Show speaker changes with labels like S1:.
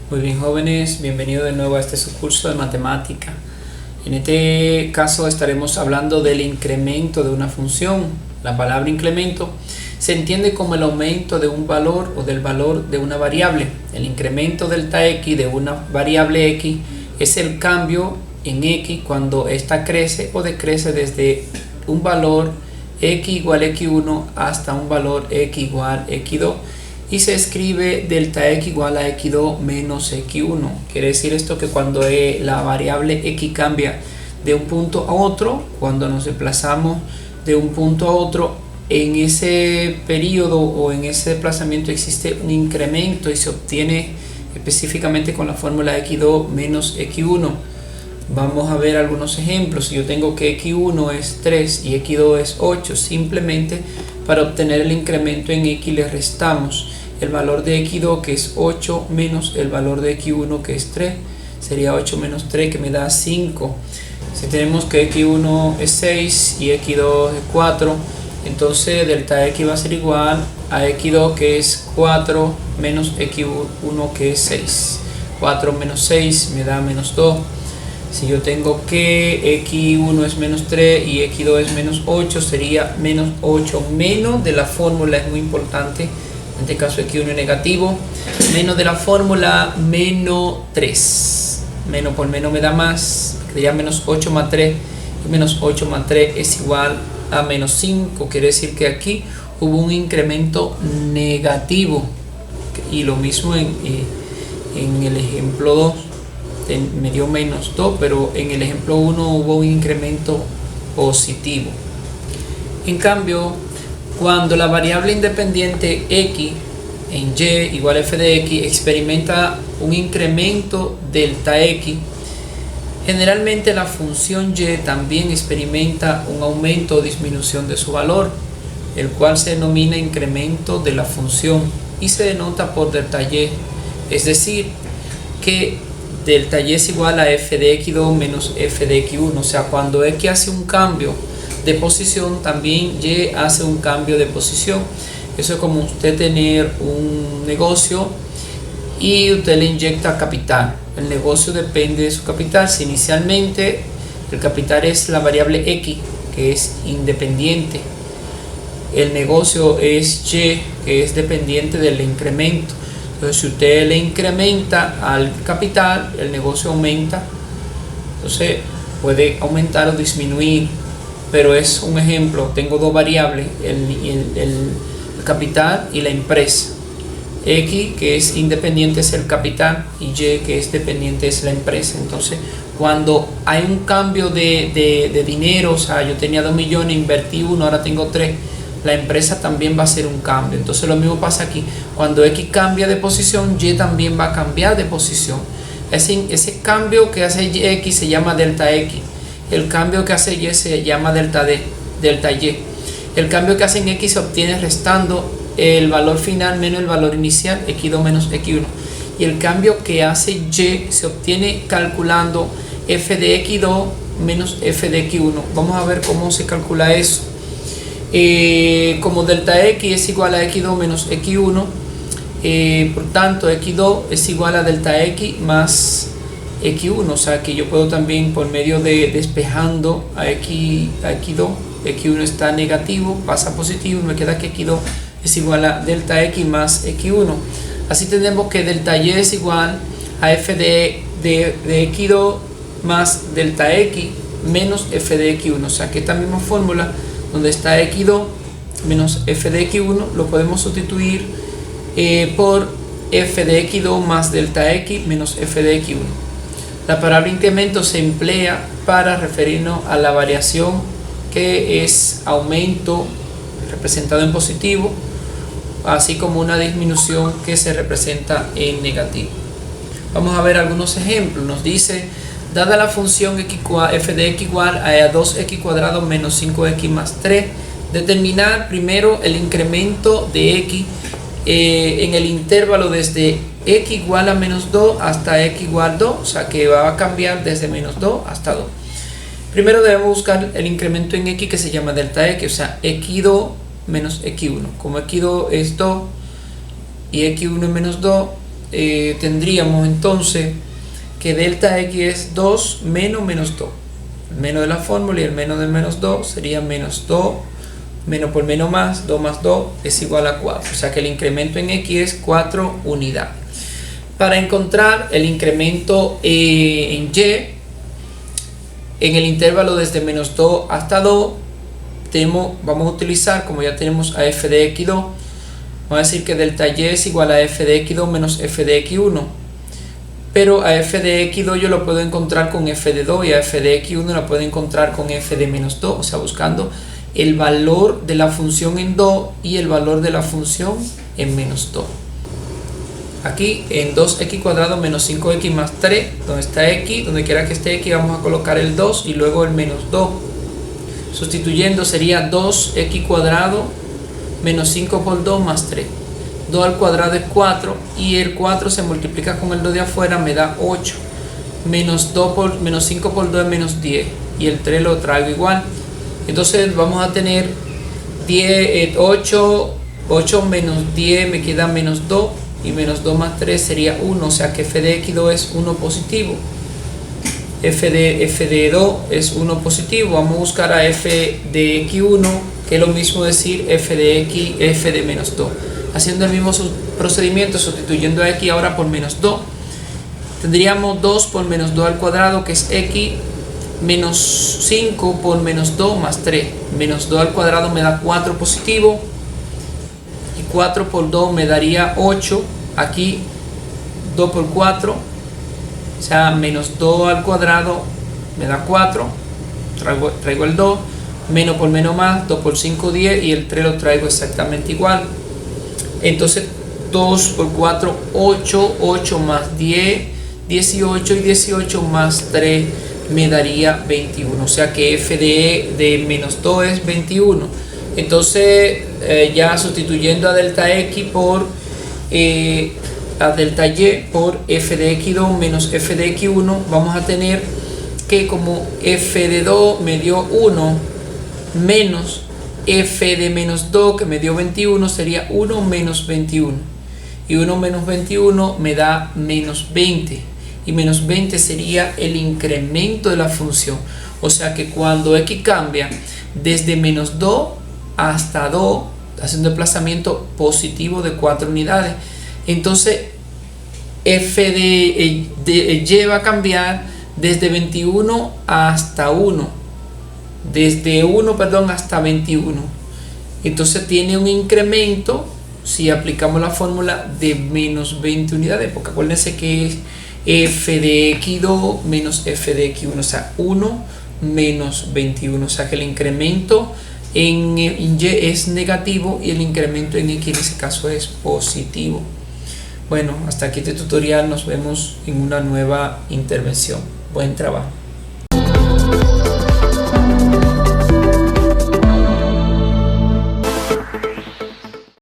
S1: Muy bien, jóvenes, bienvenidos de nuevo a este subcurso de matemática. En este caso estaremos hablando del incremento de una función. La palabra incremento se entiende como el aumento de un valor o del valor de una variable. El incremento delta x de una variable x es el cambio en x cuando ésta crece o decrece desde un valor x igual x1 hasta un valor x igual x2. Y se escribe delta x igual a x2 menos x1. Quiere decir esto que cuando la variable x cambia de un punto a otro, cuando nos desplazamos de un punto a otro, en ese periodo o en ese desplazamiento existe un incremento y se obtiene específicamente con la fórmula x2 menos x1. Vamos a ver algunos ejemplos. Si yo tengo que x1 es 3 y x2 es 8, simplemente para obtener el incremento en x le restamos el valor de x2 que es 8 menos el valor de x1 que es 3, sería 8 menos 3 que me da 5. Si tenemos que x1 es 6 y x2 es 4, entonces delta x va a ser igual a x2 que es 4 menos x1 que es 6. 4 menos 6 me da menos 2. Si yo tengo que x1 es menos 3 y x2 es menos 8, sería menos 8 menos de la fórmula, es muy importante, en este caso x1 es negativo, menos de la fórmula menos 3. Menos por menos me da más, sería menos 8 más 3, y menos 8 más 3 es igual a menos 5, quiere decir que aquí hubo un incremento negativo. Y lo mismo en el ejemplo 2. Me dio menos 2, pero en el ejemplo 1 hubo un incremento positivo. En cambio, cuando la variable independiente x en y igual a f de x experimenta un incremento delta x, generalmente la función y también experimenta un aumento o disminución de su valor, el cual se denomina incremento de la función y se denota por delta y, es decir, que delta y es igual a f de x2 menos f de x1. O sea, cuando x hace un cambio de posición, también y hace un cambio de posición. Eso es como usted tener un negocio y usted le inyecta capital. El negocio depende de su capital. Si inicialmente el capital es la variable x, que es independiente, el negocio es y, que es dependiente del incremento. Entonces, si usted le incrementa al capital, el negocio aumenta. Entonces, puede aumentar o disminuir, pero es un ejemplo. Tengo dos variables, el capital y la empresa. X, que es independiente, es el capital, y Y, que es dependiente, es la empresa. Entonces, cuando hay un cambio de dinero, o sea, yo tenía 2 millones, invertí 1, ahora tengo 3, la empresa también va a hacer un cambio. Entonces lo mismo pasa aquí. Cuando x cambia de posición, y también va a cambiar de posición. Ese cambio que hace x se llama delta x. El cambio que hace y se llama delta y. El cambio que hace en x se obtiene restando el valor final menos el valor inicial, x2 menos x1. Y el cambio que hace y se obtiene calculando f de x2 menos f de x1. Vamos a ver cómo se calcula eso. Como delta x es igual a x2 menos x1, por tanto x2 es igual a delta x más x1. O sea que yo puedo también, por medio de despejando a x2, x1 está negativo, pasa a positivo, me queda que x2 es igual a delta x más x1. Así tenemos que delta y es igual a f de x2 más delta x menos f de x1. O sea que esta misma fórmula donde está x2 menos f de x1 lo podemos sustituir por f de x2 más delta x menos f de x1. La palabra incremento se emplea para referirnos a la variación que es aumento representado en positivo, así como una disminución que se representa en negativo. Vamos a ver algunos ejemplos. Nos dice: dada la función f de x igual a 2x cuadrado menos 5x más 3, determinar primero el incremento de x en el intervalo desde x igual a menos 2 hasta x igual a 2, o sea que va a cambiar desde menos 2 hasta 2. Primero debemos buscar el incremento en x que se llama delta x, o sea x2 menos x1. Como x2 es 2 y x1 es menos 2, tendríamos entonces que delta x es 2 menos menos 2. El menos de la fórmula y el menos de menos 2 sería menos 2, menos por menos más, 2 más 2 es igual a 4. O sea que el incremento en x es 4 unidades. Para encontrar el incremento en y, en el intervalo desde menos 2 hasta 2, vamos a utilizar, como ya tenemos a f de x2, vamos a decir que delta y es igual a f de x2 menos f de x1. Pero a f de x2 yo lo puedo encontrar con f de 2 y a f de x1 lo puedo encontrar con f de menos 2, o sea, buscando el valor de la función en 2 y el valor de la función en menos 2. Aquí en 2x cuadrado menos 5x más 3, donde está x, donde quiera que esté x, vamos a colocar el 2 y luego el menos 2. Sustituyendo sería 2x cuadrado menos 5 por 2 más 3. 2 al cuadrado es 4 y el 4 se multiplica con el 2 de afuera, me da 8. Menos 5 por 2 es menos 10 y el 3 lo traigo igual. Entonces vamos a tener 8 menos 10 me queda menos 2 y menos 2 más 3 sería 1, o sea que f de x2 es 1 positivo. F de 2 es 1 positivo. Vamos a buscar a f de x1, que es lo mismo decir f de menos 2. Haciendo el mismo procedimiento, sustituyendo a x ahora por menos 2, tendríamos 2 por menos 2 al cuadrado, que es x, menos 5 por menos 2 más 3. Menos 2 al cuadrado me da 4 positivo, y 4 por 2 me daría 8. Aquí 2 por 4, o sea, menos 2 al cuadrado me da 4, traigo el 2, menos por menos más, 2 por 5, 10, y el 3 lo traigo exactamente igual. Entonces 2 por 4, 8, 8 más 10, 18, y 18 más 3 me daría 21, o sea que f de menos 2 es 21. Entonces ya sustituyendo a delta x por a delta y por f de x2 menos f de x1, vamos a tener que como f de 2 me dio 1 menos f de menos 2 que me dio 21 sería 1 menos 21, y 1 menos 21 me da menos 20, y menos 20 sería el incremento de la función. O sea que cuando x cambia desde menos 2 hasta 2, haciendo desplazamiento positivo de 4 unidades, entonces f de y va a cambiar desde 21 hasta 1, hasta 21. Entonces tiene un incremento, si aplicamos la fórmula, de menos 20 unidades, porque acuérdense que es f de x2 menos f de x1, o sea 1 menos 21, o sea que el incremento en y es negativo y el incremento en x en ese caso es positivo. Bueno, hasta aquí este tutorial, nos vemos en una nueva intervención. Buen trabajo.